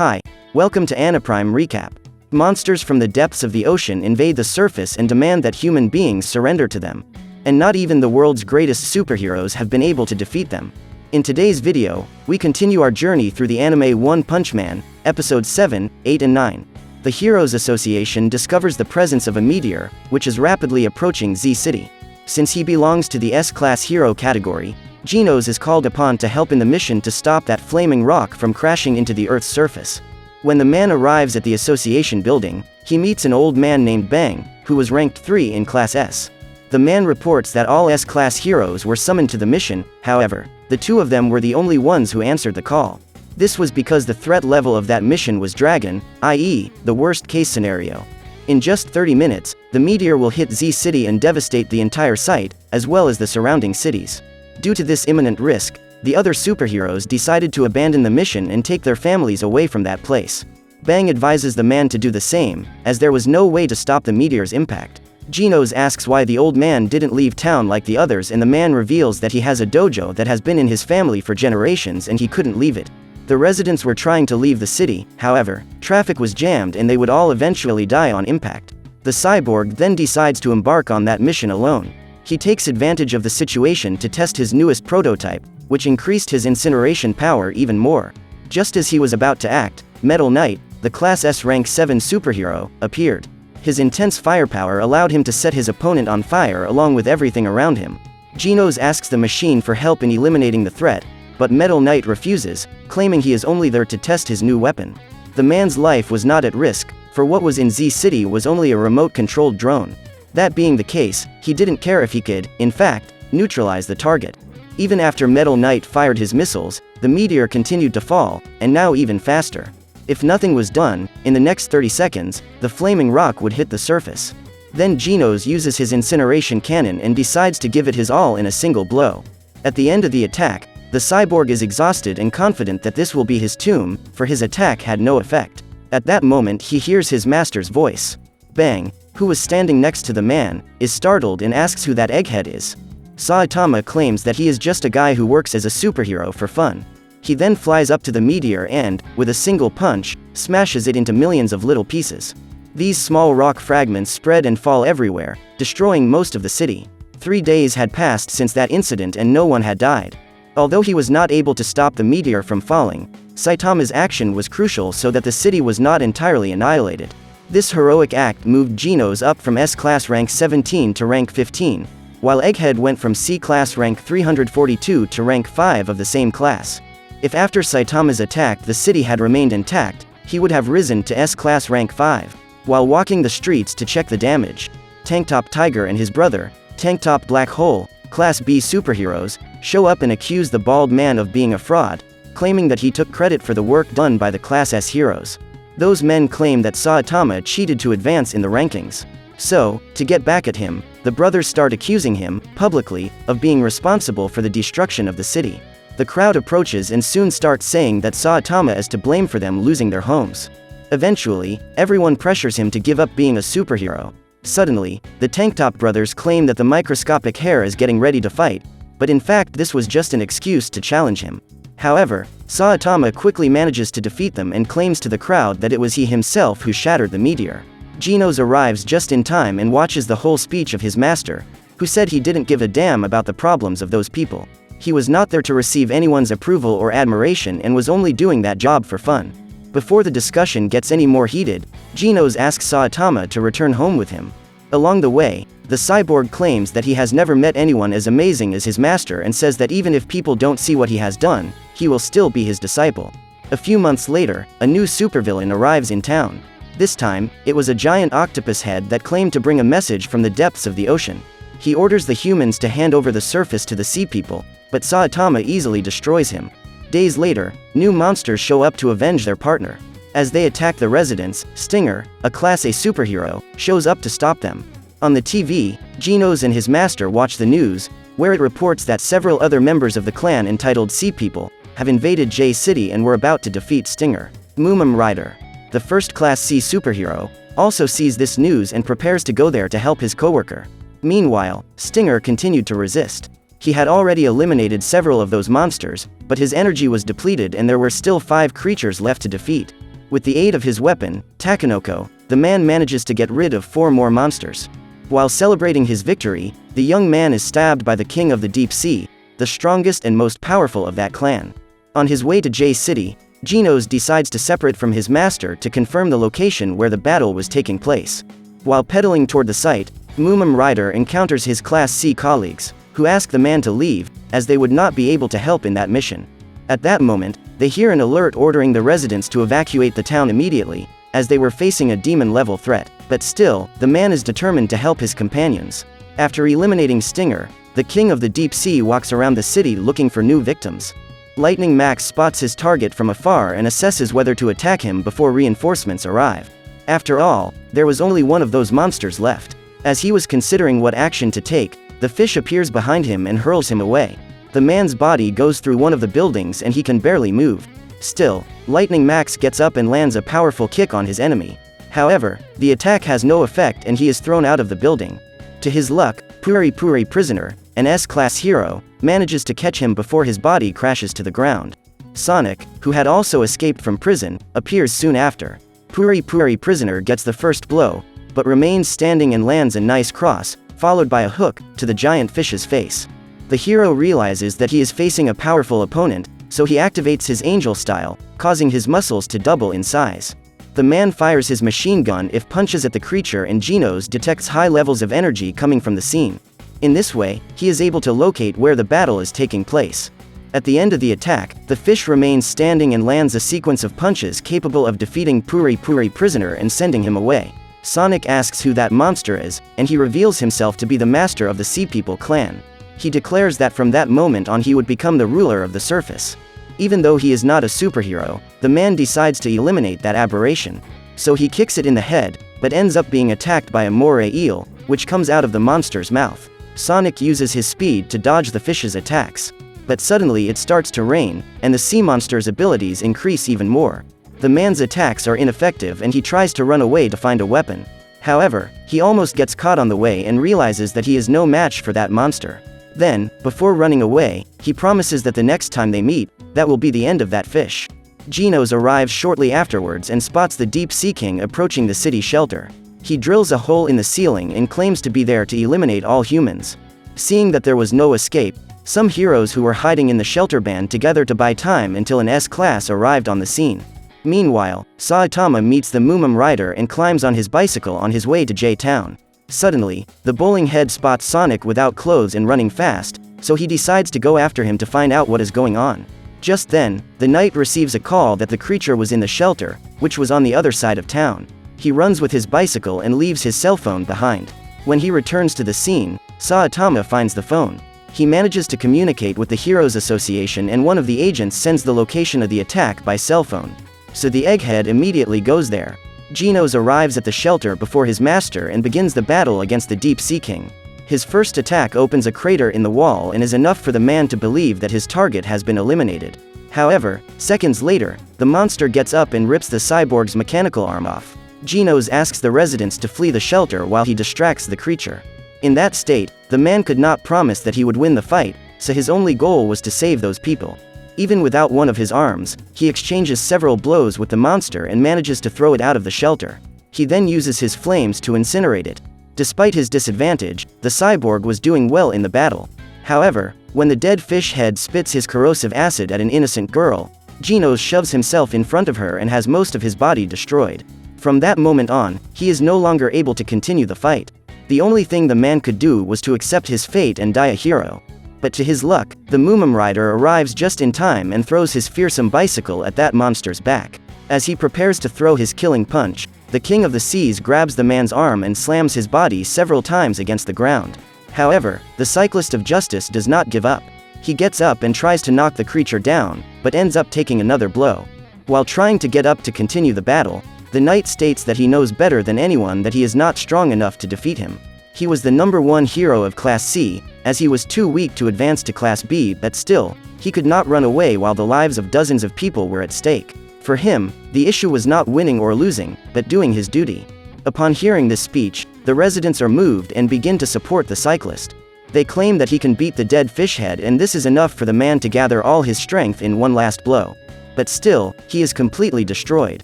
Hi, welcome to Anaprime Recap. Monsters from the depths of the ocean invade the surface and demand that human beings surrender to them. And not even the world's greatest superheroes have been able to defeat them. In today's video, we continue our journey through the anime One Punch Man, episodes 7, 8 and 9. The Heroes Association discovers the presence of a meteor, which is rapidly approaching Z City. Since he belongs to the S-Class hero category, Genos is called upon to help in the mission to stop that flaming rock from crashing into the Earth's surface. When the man arrives at the association building, he meets an old man named Bang, who was ranked 3 in Class S. The man reports that all S-Class heroes were summoned to the mission, however, the two of them were the only ones who answered the call. This was because the threat level of that mission was Dragon, i.e., the worst-case scenario. In just 30 minutes, the meteor will hit Z City and devastate the entire site, as well as the surrounding cities. Due to this imminent risk, the other superheroes decided to abandon the mission and take their families away from that place. Bang advises the man to do the same, as there was no way to stop the meteor's impact. Genos asks why the old man didn't leave town like the others, and the man reveals that he has a dojo that has been in his family for generations and he couldn't leave it. The residents were trying to leave the city, however, traffic was jammed and they would all eventually die on impact. The cyborg then decides to embark on that mission alone. He takes advantage of the situation to test his newest prototype, which increased his incineration power even more. Just as he was about to act, Metal Knight, the Class S Rank 7 superhero, appeared. His intense firepower allowed him to set his opponent on fire along with everything around him. Genos asks the machine for help in eliminating the threat, but Metal Knight refuses, claiming he is only there to test his new weapon. The man's life was not at risk, for what was in Z City was only a remote-controlled drone. That being the case, he didn't care if he could, in fact, neutralize the target. Even after Metal Knight fired his missiles, the meteor continued to fall, and now even faster. If nothing was done, in the next 30 seconds, the flaming rock would hit the surface. Then Genos uses his incineration cannon and decides to give it his all in a single blow. At the end of the attack, the cyborg is exhausted and confident that this will be his tomb, for his attack had no effect. At that moment he hears his master's voice. Bang, who was standing next to the man, is startled and asks who that egghead is. Saitama claims that he is just a guy who works as a superhero for fun. He then flies up to the meteor and, with a single punch, smashes it into millions of little pieces. These small rock fragments spread and fall everywhere, destroying most of the city. 3 days had passed since that incident and no one had died. Although he was not able to stop the meteor from falling, Saitama's action was crucial so that the city was not entirely annihilated. This heroic act moved Genos up from S-Class rank 17 to rank 15, while Egghead went from C-Class rank 342 to rank 5 of the same class. If after Saitama's attack the city had remained intact, he would have risen to S-Class rank 5. While walking the streets to check the damage, Tanktop Tiger and his brother, Tanktop Black Hole, Class B superheroes, show up and accuse the bald man of being a fraud, claiming that he took credit for the work done by the Class S heroes. Those men claim that Saitama cheated to advance in the rankings. So, to get back at him, the brothers start accusing him, publicly, of being responsible for the destruction of the city. The crowd approaches and soon starts saying that Saitama is to blame for them losing their homes. Eventually, everyone pressures him to give up being a superhero. Suddenly, the Tanktop brothers claim that the microscopic hair is getting ready to fight, but in fact this was just an excuse to challenge him. However, Saitama quickly manages to defeat them and claims to the crowd that it was he himself who shattered the meteor. Genos arrives just in time and watches the whole speech of his master, who said he didn't give a damn about the problems of those people. He was not there to receive anyone's approval or admiration and was only doing that job for fun. Before the discussion gets any more heated, Genos asks Saitama to return home with him. Along the way, the cyborg claims that he has never met anyone as amazing as his master and says that even if people don't see what he has done, he will still be his disciple. A few months later, a new supervillain arrives in town. This time, it was a giant octopus head that claimed to bring a message from the depths of the ocean. He orders the humans to hand over the surface to the sea people, but Saitama easily destroys him. Days later, new monsters show up to avenge their partner. As they attack the residents, Stinger, a Class A superhero, shows up to stop them. On the TV, Genos and his master watch the news, where it reports that several other members of the clan entitled Sea People have invaded J City and were about to defeat Stinger. Mumum Rider, the first Class C superhero, also sees this news and prepares to go there to help his coworker. Meanwhile, Stinger continued to resist. He had already eliminated several of those monsters, but his energy was depleted and there were still 5 creatures left to defeat. With the aid of his weapon, Takenoko, the man manages to get rid of 4 more monsters. While celebrating his victory, the young man is stabbed by the king of the deep sea, the strongest and most powerful of that clan. On his way to J City, Genos decides to separate from his master to confirm the location where the battle was taking place. While pedaling toward the site, Mumum Rider encounters his Class C colleagues, who ask the man to leave, as they would not be able to help in that mission. At that moment, they hear an alert ordering the residents to evacuate the town immediately, as they were facing a demon-level threat. But still, the man is determined to help his companions. After eliminating Stinger, the king of the deep sea walks around the city looking for new victims. Lightning Max spots his target from afar and assesses whether to attack him before reinforcements arrive. After all, there was only one of those monsters left. As he was considering what action to take, the fish appears behind him and hurls him away. The man's body goes through one of the buildings and he can barely move. Still, Lightning Max gets up and lands a powerful kick on his enemy. However, the attack has no effect and he is thrown out of the building. To his luck, Puri Puri Prisoner, an S-class hero, manages to catch him before his body crashes to the ground. Sonic, who had also escaped from prison, appears soon after. Puri Puri Prisoner gets the first blow, but remains standing and lands a nice cross, followed by a hook, to the giant fish's face. The hero realizes that he is facing a powerful opponent, so he activates his angel style, causing his muscles to double in size. The man fires his machine gun if punches at the creature and Genos detects high levels of energy coming from the scene. In this way, he is able to locate where the battle is taking place. At the end of the attack, the fish remains standing and lands a sequence of punches capable of defeating Puri Puri Prisoner and sending him away. Sonic asks who that monster is, and he reveals himself to be the master of the Sea People clan. He declares that from that moment on he would become the ruler of the surface. Even though he is not a superhero, the man decides to eliminate that aberration. So he kicks it in the head, but ends up being attacked by a moray eel, which comes out of the monster's mouth. Sonic uses his speed to dodge the fish's attacks. But suddenly it starts to rain, and the sea monster's abilities increase even more. The man's attacks are ineffective and he tries to run away to find a weapon. However, he almost gets caught on the way and realizes that he is no match for that monster. Then, before running away, he promises that the next time they meet, that will be the end of that fish. Genos arrives shortly afterwards and spots the Deep Sea King approaching the city shelter. He drills a hole in the ceiling and claims to be there to eliminate all humans. Seeing that there was no escape, some heroes who were hiding in the shelter band together to buy time until an S-class arrived on the scene. Meanwhile, Saitama meets the Mumum Rider and climbs on his bicycle on his way to J-Town. Suddenly, the bowling head spots Sonic without clothes and running fast, so he decides to go after him to find out what is going on. Just then, the knight receives a call that the creature was in the shelter, which was on the other side of town. He runs with his bicycle and leaves his cell phone behind. When he returns to the scene, Saitama finds the phone. He manages to communicate with the Heroes Association and one of the agents sends the location of the attack by cell phone. So the egghead immediately goes there. Genos arrives at the shelter before his master and begins the battle against the Deep Sea King. His first attack opens a crater in the wall and is enough for the man to believe that his target has been eliminated. However, seconds later, the monster gets up and rips the cyborg's mechanical arm off. Genos asks the residents to flee the shelter while he distracts the creature. In that state, the man could not promise that he would win the fight, so his only goal was to save those people. Even without one of his arms, he exchanges several blows with the monster and manages to throw it out of the shelter. He then uses his flames to incinerate it. Despite his disadvantage, the cyborg was doing well in the battle. However, when the dead fish head spits his corrosive acid at an innocent girl, Genos shoves himself in front of her and has most of his body destroyed. From that moment on, he is no longer able to continue the fight. The only thing the man could do was to accept his fate and die a hero. But to his luck, the Mumum Rider arrives just in time and throws his fearsome bicycle at that monster's back. As he prepares to throw his killing punch, the King of the Seas grabs the man's arm and slams his body several times against the ground. However, the Cyclist of Justice does not give up. He gets up and tries to knock the creature down, but ends up taking another blow. While trying to get up to continue the battle, the knight states that he knows better than anyone that he is not strong enough to defeat him. He was the #1 hero of Class C, as he was too weak to advance to Class B, but still, he could not run away while the lives of dozens of people were at stake. For him, the issue was not winning or losing, but doing his duty. Upon hearing this speech, the residents are moved and begin to support the cyclist. They claim that he can beat the dead fish head and this is enough for the man to gather all his strength in one last blow. But still, he is completely destroyed.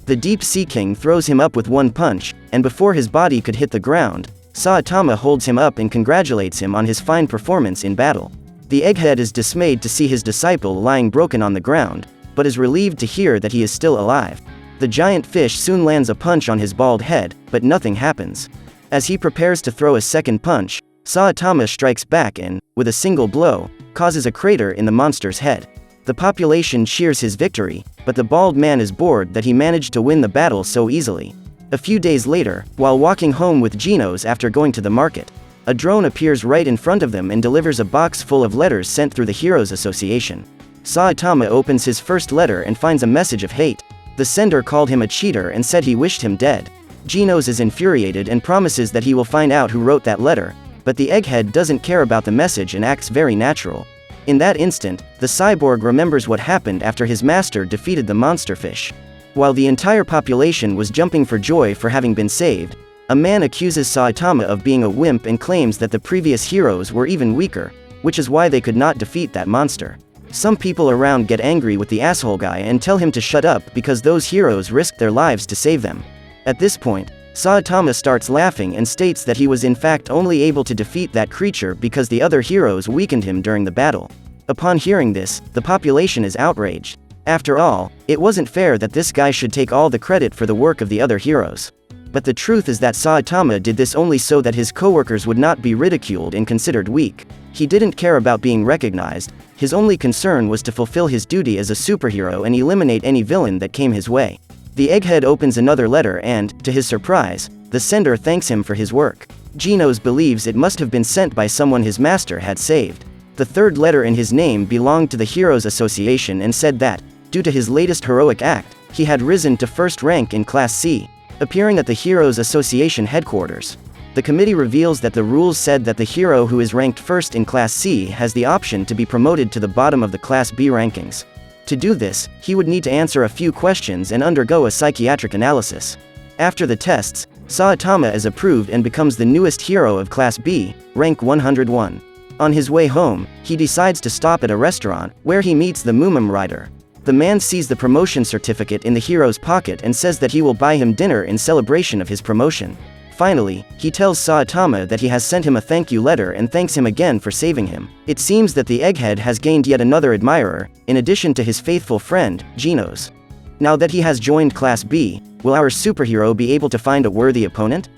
The Deep Sea King throws him up with one punch, and before his body could hit the ground, Saitama holds him up and congratulates him on his fine performance in battle. The egghead is dismayed to see his disciple lying broken on the ground, but is relieved to hear that he is still alive. The giant fish soon lands a punch on his bald head, but nothing happens. As he prepares to throw a second punch, Saitama strikes back and, with a single blow, causes a crater in the monster's head. The population cheers his victory, but the bald man is bored that he managed to win the battle so easily. A few days later, while walking home with Genos after going to the market, a drone appears right in front of them and delivers a box full of letters sent through the Heroes Association. Saitama opens his first letter and finds a message of hate. The sender called him a cheater and said he wished him dead. Genos is infuriated and promises that he will find out who wrote that letter, but the egghead doesn't care about the message and acts very natural. In that instant, the cyborg remembers what happened after his master defeated the monster fish. While the entire population was jumping for joy for having been saved, a man accuses Saitama of being a wimp and claims that the previous heroes were even weaker, which is why they could not defeat that monster. Some people around get angry with the asshole guy and tell him to shut up because those heroes risked their lives to save them. At this point, Saitama starts laughing and states that he was in fact only able to defeat that creature because the other heroes weakened him during the battle. Upon hearing this, the population is outraged. After all, it wasn't fair that this guy should take all the credit for the work of the other heroes. But the truth is that Saitama did this only so that his coworkers would not be ridiculed and considered weak. He didn't care about being recognized, his only concern was to fulfill his duty as a superhero and eliminate any villain that came his way. The egghead opens another letter and, to his surprise, the sender thanks him for his work. Genos believes it must have been sent by someone his master had saved. The third letter in his name belonged to the Heroes Association and said that, due to his latest heroic act, he had risen to first rank in Class C, appearing at the Heroes Association headquarters. The committee reveals that the rules said that the hero who is ranked first in Class C has the option to be promoted to the bottom of the Class B rankings. To do this, he would need to answer a few questions and undergo a psychiatric analysis. After the tests, Saitama is approved and becomes the newest hero of Class B, rank 101. On his way home, he decides to stop at a restaurant, where he meets the Mumum rider. The man sees the promotion certificate in the hero's pocket and says that he will buy him dinner in celebration of his promotion. Finally, he tells Saitama that he has sent him a thank you letter and thanks him again for saving him. It seems that the egghead has gained yet another admirer, in addition to his faithful friend, Genos. Now that he has joined Class B, will our superhero be able to find a worthy opponent?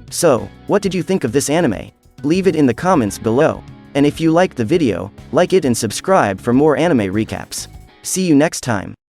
So, what did you think of this anime? Leave it in the comments below. And if you liked the video, like it and subscribe for more anime recaps. See you next time.